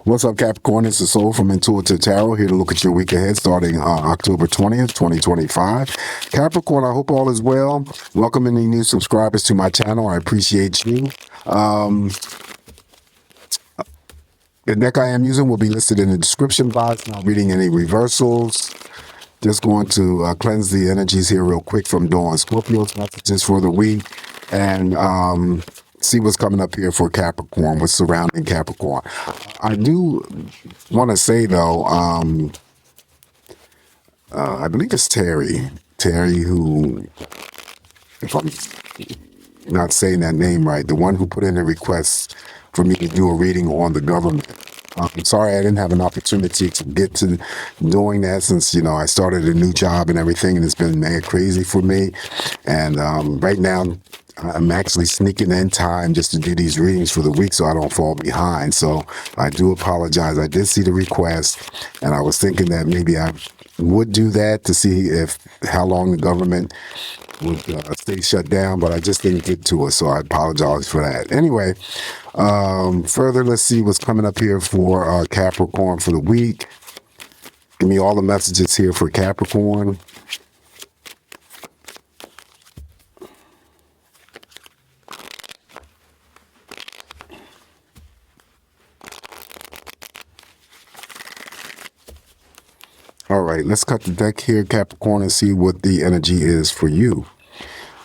What's up, Capricorn? It's the Soul from Intuitive Tarot, here to look at your week ahead starting October 20th, 2025. Capricorn, I hope all is well. Welcome any new subscribers to my channel. I appreciate you. The deck I am using will be listed in the description box. Not reading any reversals. Just going to cleanse the energies here real quick from Dawn. Scorpio's messages for the week. And see what's coming up here for Capricorn, what's surrounding Capricorn. I do want to say, though, I believe it's Terry, who, if I'm not saying that name right, the one who put in a request for me to do a reading on the government. I'm sorry I didn't have an opportunity to get to doing that since, I started a new job and everything, and it's been mad crazy for me. And right now, I'm actually sneaking in time just to do these readings for the week so I don't fall behind. So I do apologize. I did see the request, and I was thinking that maybe I would do that to see how long the government would stay shut down, but I just didn't get to it, so I apologize for that. Anyway, further, let's see what's coming up here for Capricorn for the week. Give me all the messages here for Capricorn. All right, let's cut the deck here, Capricorn, and see what the energy is for you.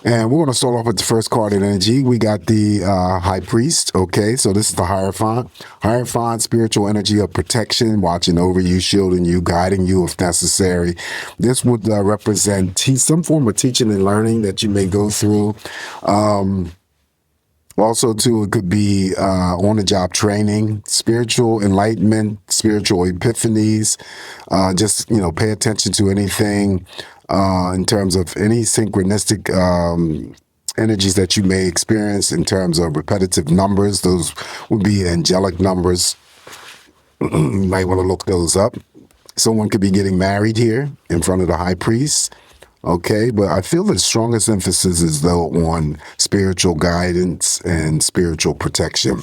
And we're going to start off with the first card in energy. We got the High Priest. Okay, so this is the Hierophant. Hierophant, spiritual energy of protection, watching over you, shielding you, guiding you if necessary. This would represent some form of teaching and learning that you may go through. Also, too, it could be on-the-job training, spiritual enlightenment, spiritual epiphanies. Just, pay attention to anything in terms of any synchronistic energies that you may experience in terms of repetitive numbers. Those would be angelic numbers. You might want to look those up. Someone could be getting married here in front of the High Priest. Okay, but I feel the strongest emphasis is, though, on spiritual guidance and spiritual protection.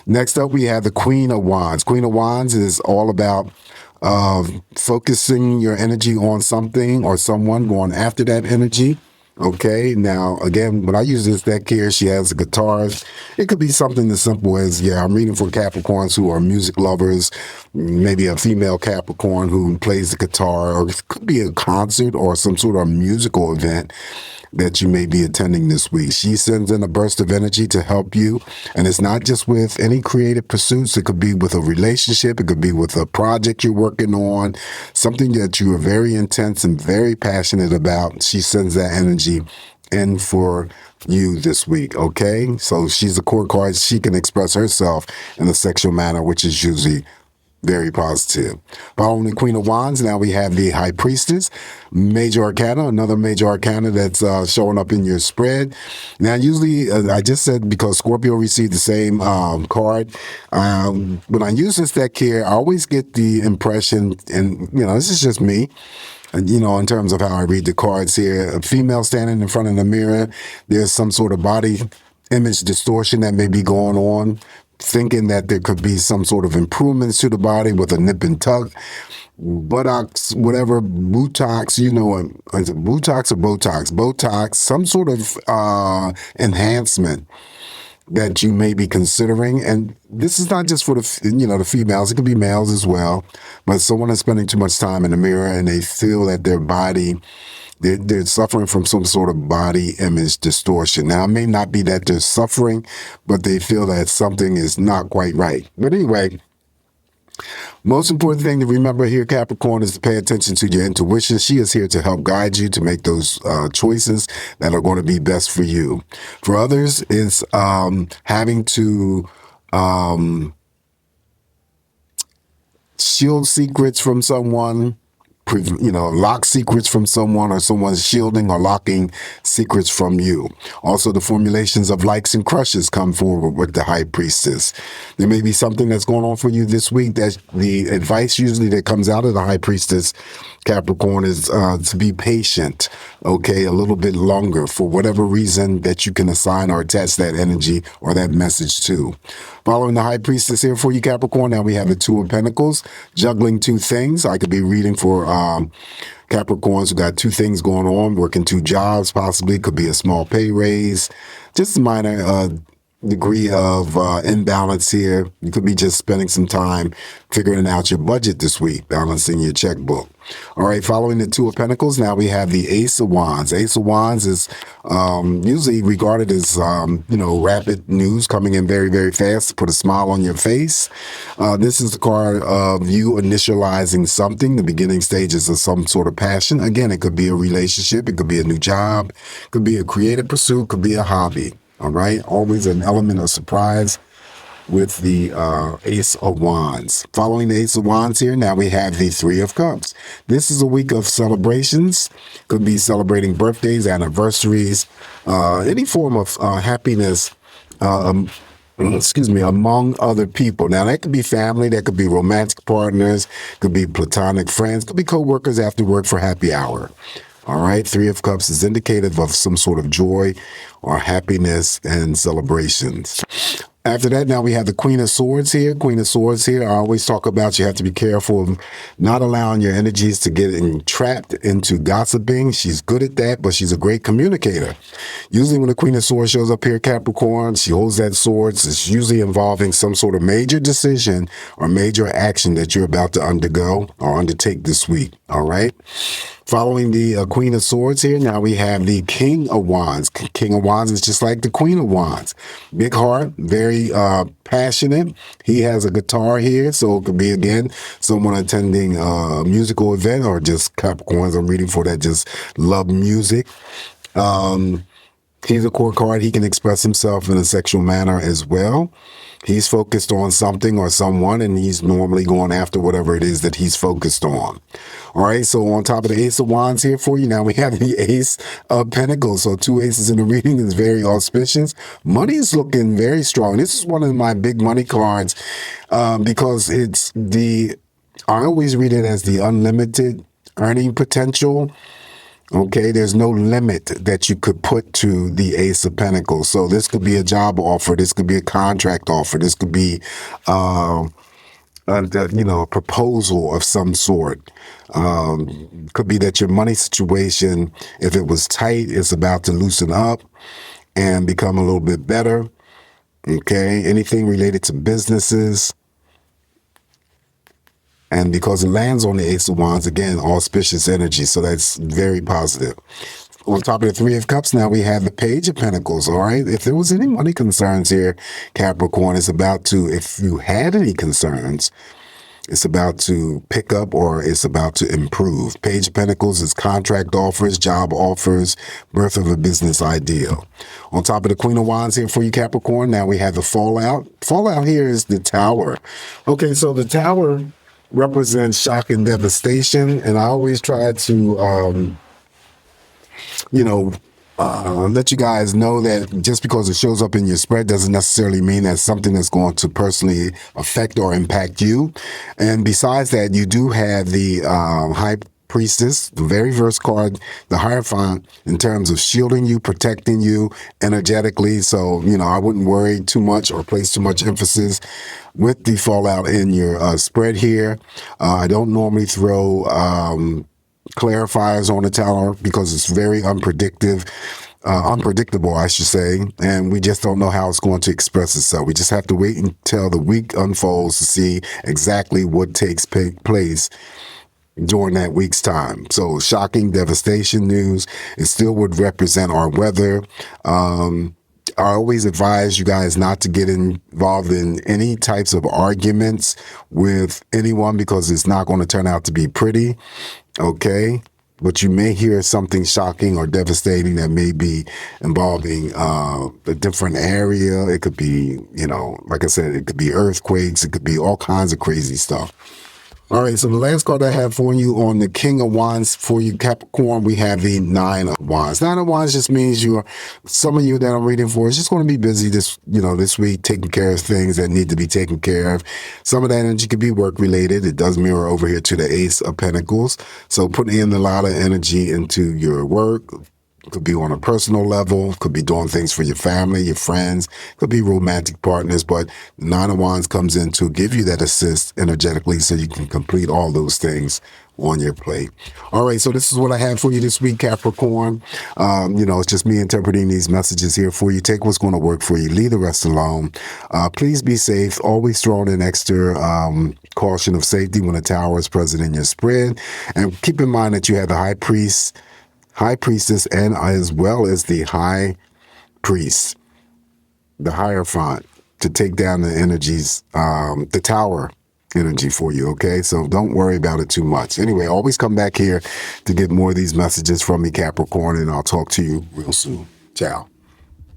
Next up, we have the Queen of Wands. Queen of Wands is all about focusing your energy on something or someone, going after that energy. Okay, now, again, when I use this deck here, she has the guitars. It could be something as simple as, I'm reading for Capricorns who are music lovers, maybe a female Capricorn who plays the guitar, or it could be a concert or some sort of musical event that you may be attending this week. She sends in a burst of energy to help you, and it's not just with any creative pursuits. It could be with a relationship. It could be with a project you're working on, something that you are very intense and very passionate about. She sends that energy in for you this week, okay? So she's a court card. She can express herself in a sexual manner, which is usually very positive. Following the Queen of Wands, now we have the High Priestess, Major Arcana, another Major Arcana that's showing up in your spread. Now, usually, I just said because Scorpio received the same card. When I use this deck here, I always get the impression, and, this is just me, in terms of how I read the cards here, a female standing in front of the mirror, there's some sort of body image distortion that may be going on, thinking that there could be some sort of improvements to the body with a nip and tuck, buttocks, whatever, Botox, is it Botox or Botox? Botox, some sort of enhancement that you may be considering. And this is not just for the females, it could be males as well, but someone is spending too much time in the mirror and they feel that their body, they're suffering from some sort of body image distortion. Now, it may not be that they're suffering, but they feel that something is not quite right. But anyway, most important thing to remember here, Capricorn, is to pay attention to your intuition. She is here to help guide you to make those choices that are going to be best for you. For others, it's having to shield secrets from someone, lock secrets from someone, or someone's shielding or locking secrets from you. Also, the formulations of likes and crushes come forward with the High Priestess. There may be something that's going on for you this week. That the advice usually that comes out of the High Priestess, Capricorn, is to be patient, okay, a little bit longer for whatever reason that you can assign or attach that energy or that message to. Following the High Priestess here for you, Capricorn, now we have the Two of Pentacles, juggling two things. I could be reading for Capricorns who got two things going on, working two jobs, possibly. Could be a small pay raise, just a minor degree of imbalance here. You could be just spending some time figuring out your budget this week, balancing your checkbook. All right, following the Two of Pentacles, now we have the Ace of Wands. Ace of Wands is usually regarded as, rapid news coming in very, very fast to put a smile on your face. This is the card of you initializing something, the beginning stages of some sort of passion. Again, it could be a relationship, it could be a new job, it could be a creative pursuit, it could be a hobby. All right, always an element of surprise with the Ace of Wands. Following the Ace of Wands here, now we have the Three of Cups. This is a week of celebrations. Could be celebrating birthdays, anniversaries, any form of happiness, among other people. Now, that could be family, that could be romantic partners, could be platonic friends, could be co-workers after work for happy hour. All right, Three of Cups is indicative of some sort of joy or happiness and celebrations. After that, now we have the Queen of Swords here. Queen of Swords here, I always talk about you have to be careful of not allowing your energies to get trapped into gossiping. She's good at that, but she's a great communicator. Usually when the Queen of Swords shows up here, Capricorn, she holds that sword. It's usually involving some sort of major decision or major action that you're about to undergo or undertake this week. All right. Following the Queen of Swords here, now we have the King of Wands. King of Wands is just like the Queen of Wands. Big heart, very passionate. He has a guitar here, so it could be, again, someone attending a musical event, or just Capricorns I'm reading for that just love music. He's a court card. He can express himself in a sexual manner as well. He's focused on something or someone, and he's normally going after whatever it is that he's focused on. All right, so on top of the Ace of Wands here for you, now we have the Ace of Pentacles. So two aces in the reading is very auspicious. Money is looking very strong. This is one of my big money cards because I always read it as the unlimited earning potential. Okay, there's no limit that you could put to the Ace of Pentacles. So this could be a job offer. This could be a contract offer. This could be, a proposal of some sort. Could be that your money situation, if it was tight, is about to loosen up and become a little bit better. Okay, anything related to businesses. And because it lands on the Ace of Wands, again, auspicious energy. So that's very positive. On top of the Three of Cups, now we have the Page of Pentacles, all right? If there was any money concerns here, Capricorn, is about to, if you had any concerns, it's about to pick up or it's about to improve. Page of Pentacles is contract offers, job offers, birth of a business ideal. On top of the Queen of Wands here for you, Capricorn, now we have the Fallout. Fallout here is the Tower. Okay, so the Tower represents shock and devastation, and I always try to let you guys know that just because it shows up in your spread doesn't necessarily mean that's something that's going to personally affect or impact you. And besides that, you do have the High Priestess, the very first card, the Hierophant, in terms of shielding you, protecting you energetically. So, I wouldn't worry too much or place too much emphasis with the Fallout in your spread here. I don't normally throw clarifiers on the Tower because it's very unpredictable, I should say, and we just don't know how it's going to express itself. We just have to wait until the week unfolds to see exactly what takes place during that week's time. So shocking, devastation news. It still would represent our weather. I always advise you guys not to get involved in any types of arguments with anyone because it's not going to turn out to be pretty. Okay. But you may hear something shocking or devastating that may be involving a different area. It could be, like I said, it could be earthquakes. It could be all kinds of crazy stuff. All right, so the last card I have for you on the King of Wands for you, Capricorn, we have the Nine of Wands. Nine of Wands just means some of you that I'm reading for is just going to be busy this week, taking care of things that need to be taken care of. Some of that energy could be work related. It does mirror over here to the Ace of Pentacles. So putting in a lot of energy into your work. Could be on a personal level, could be doing things for your family, your friends, could be romantic partners, but Nine of Wands comes in to give you that assist energetically so you can complete all those things on your plate. All right, so this is what I have for you this week, Capricorn. It's just me interpreting these messages here for you. Take what's going to work for you. Leave the rest alone. Please be safe. Always throw in an extra caution of safety when a tower is present in your spread. And keep in mind that you have the High Priestess, and as well as the High Priest, the Hierophant, to take down the energies, the Tower energy for you, okay? So don't worry about it too much. Anyway, always come back here to get more of these messages from me, Capricorn, and I'll talk to you real soon. Ciao.